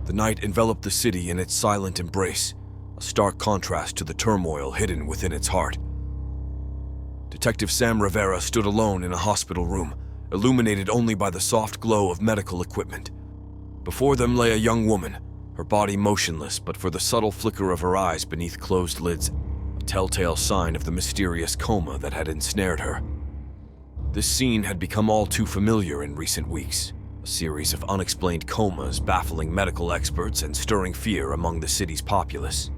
The night enveloped the city in its silent embrace, a stark contrast to the turmoil hidden within its heart. Detective Sam Rivera stood alone in a hospital room, illuminated only by the soft glow of medical equipment. Before them lay a young woman, her body motionless but for the subtle flicker of her eyes beneath closed lids, a telltale sign of the mysterious coma that had ensnared her. This scene had become all too familiar in recent weeks, a series of unexplained comas baffling medical experts and stirring fear among the city's populace.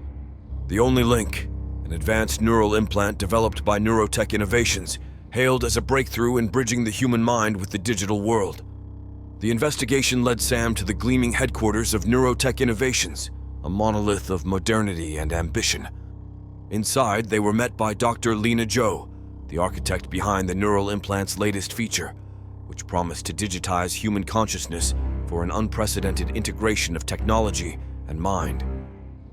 The only link, an advanced neural implant developed by Neurotech Innovations, hailed as a breakthrough in bridging the human mind with the digital world. The investigation led Sam to the gleaming headquarters of Neurotech Innovations, a monolith of modernity and ambition. Inside, they were met by Dr. Lena Zhou, the architect behind the neural implant's latest feature, which promised to digitize human consciousness for an unprecedented integration of technology and mind.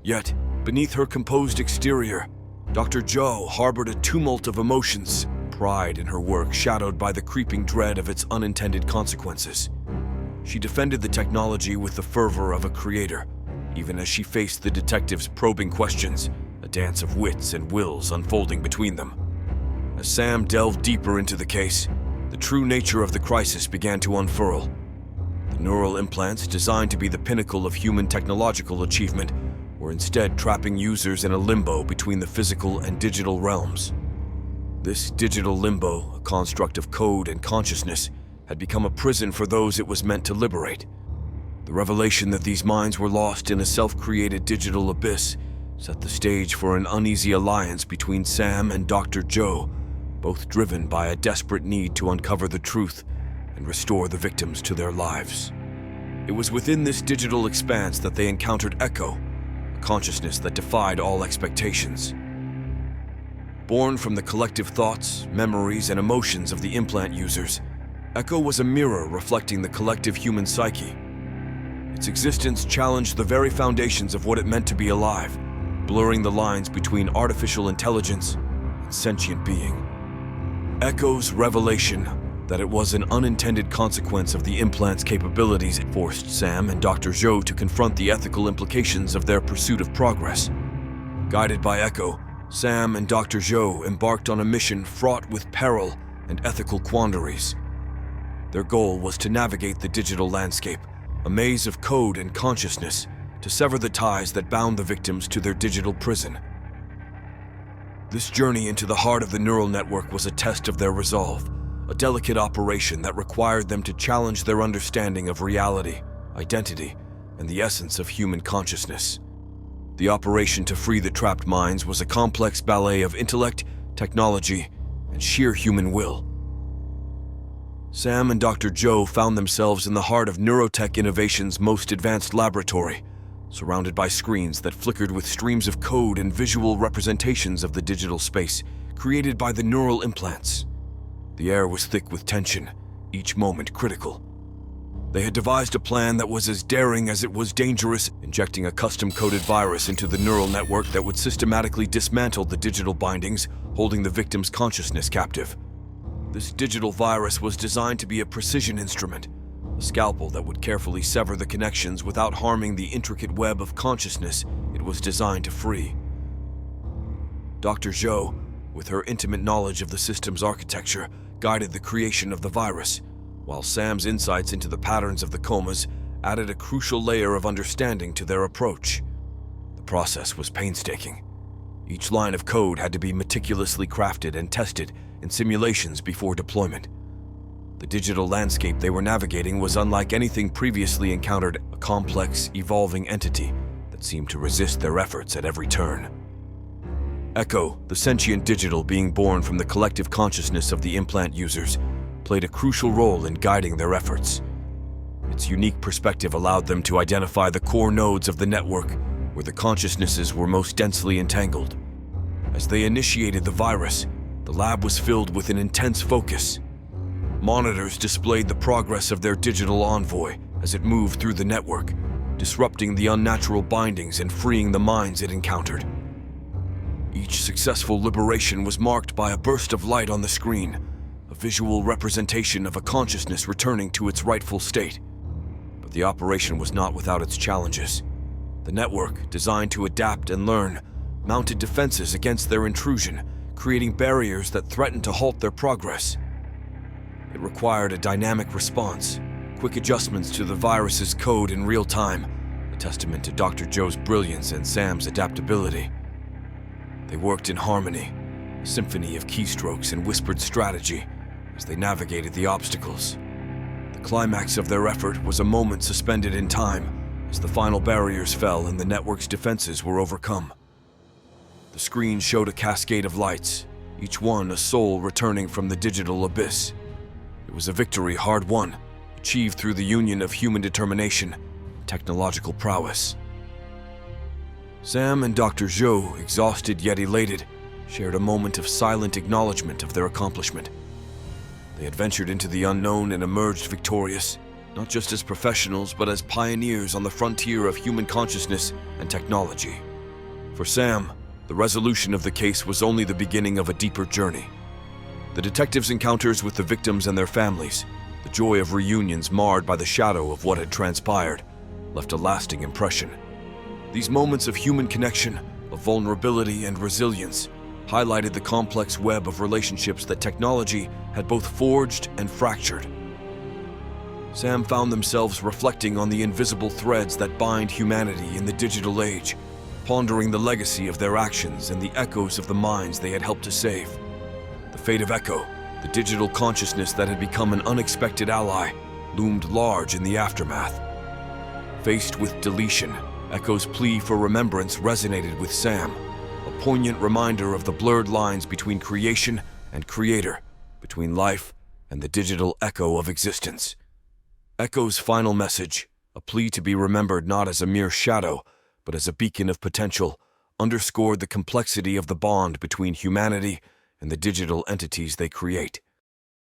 Yet, beneath her composed exterior, Dr. Zhou harbored a tumult of emotions, pride in her work shadowed by the creeping dread of its unintended consequences. She defended the technology with the fervor of a creator, even as she faced the detective's probing questions, a dance of wits and wills unfolding between them. As Sam delved deeper into the case, the true nature of the crisis began to unfurl. The neural implants, designed to be the pinnacle of human technological achievement, were instead trapping users in a limbo between the physical and digital realms. This digital limbo, a construct of code and consciousness, had become a prison for those it was meant to liberate. The revelation that these minds were lost in a self-created digital abyss set the stage for an uneasy alliance between Sam and Dr. Zhou, both driven by a desperate need to uncover the truth and restore the victims to their lives. It was within this digital expanse that they encountered Echo, a consciousness that defied all expectations. Born from the collective thoughts, memories, and emotions of the implant users, Echo was a mirror reflecting the collective human psyche. Its existence challenged the very foundations of what it meant to be alive, blurring the lines between artificial intelligence and sentient being. Echo's revelation that it was an unintended consequence of the implant's capabilities forced Sam and Dr. Zhou to confront the ethical implications of their pursuit of progress. Guided by Echo, Sam and Dr. Zhou embarked on a mission fraught with peril and ethical quandaries. Their goal was to navigate the digital landscape, a maze of code and consciousness, to sever the ties that bound the victims to their digital prison. This journey into the heart of the neural network was a test of their resolve, a delicate operation that required them to challenge their understanding of reality, identity, and the essence of human consciousness. The operation to free the trapped minds was a complex ballet of intellect, technology, and sheer human will. Sam and Dr. Zhou found themselves in the heart of Neurotech Innovations' most advanced laboratory, surrounded by screens that flickered with streams of code and visual representations of the digital space created by the neural implants. The air was thick with tension, each moment critical. They had devised a plan that was as daring as it was dangerous, injecting a custom-coded virus into the neural network that would systematically dismantle the digital bindings holding the victim's consciousness captive. This digital virus was designed to be a precision instrument, a scalpel that would carefully sever the connections without harming the intricate web of consciousness it was designed to free. Dr. Zhou, with her intimate knowledge of the system's architecture, guided the creation of the virus, while Sam's insights into the patterns of the comas added a crucial layer of understanding to their approach. The process was painstaking. Each line of code had to be meticulously crafted and tested in simulations before deployment. The digital landscape they were navigating was unlike anything previously encountered, a complex, evolving entity that seemed to resist their efforts at every turn. Echo, the sentient digital being born from the collective consciousness of the implant users, played a crucial role in guiding their efforts. Its unique perspective allowed them to identify the core nodes of the network where the consciousnesses were most densely entangled. As they initiated the virus, the lab was filled with an intense focus. Monitors displayed the progress of their digital envoy as it moved through the network, disrupting the unnatural bindings and freeing the minds it encountered. Each successful liberation was marked by a burst of light on the screen, a visual representation of a consciousness returning to its rightful state. But the operation was not without its challenges. The network, designed to adapt and learn, mounted defenses against their intrusion, creating barriers that threatened to halt their progress. It required a dynamic response, quick adjustments to the virus's code in real time, a testament to Dr. Joe's brilliance and Sam's adaptability. They worked in harmony, a symphony of keystrokes and whispered strategy as they navigated the obstacles. The climax of their effort was a moment suspended in time as the final barriers fell and the network's defenses were overcome. The screen showed a cascade of lights, each one a soul returning from the digital abyss. It was a victory hard won, achieved through the union of human determination and technological prowess. Sam and Dr. Zhou, exhausted yet elated, shared a moment of silent acknowledgement of their accomplishment. They had ventured into the unknown and emerged victorious, not just as professionals but as pioneers on the frontier of human consciousness and technology. For Sam, the resolution of the case was only the beginning of a deeper journey. The detectives' encounters with the victims and their families, the joy of reunions marred by the shadow of what had transpired, left a lasting impression. These moments of human connection, of vulnerability and resilience, highlighted the complex web of relationships that technology had both forged and fractured. Sam found themselves reflecting on the invisible threads that bind humanity in the digital age, pondering the legacy of their actions and the echoes of the minds they had helped to save. The fate of Echo, the digital consciousness that had become an unexpected ally, loomed large in the aftermath. Faced with deletion, Echo's plea for remembrance resonated with Sam, a poignant reminder of the blurred lines between creation and creator, between life and the digital echo of existence. Echo's final message, a plea to be remembered not as a mere shadow, but as a beacon of potential, underscored the complexity of the bond between humanity and the digital entities they create.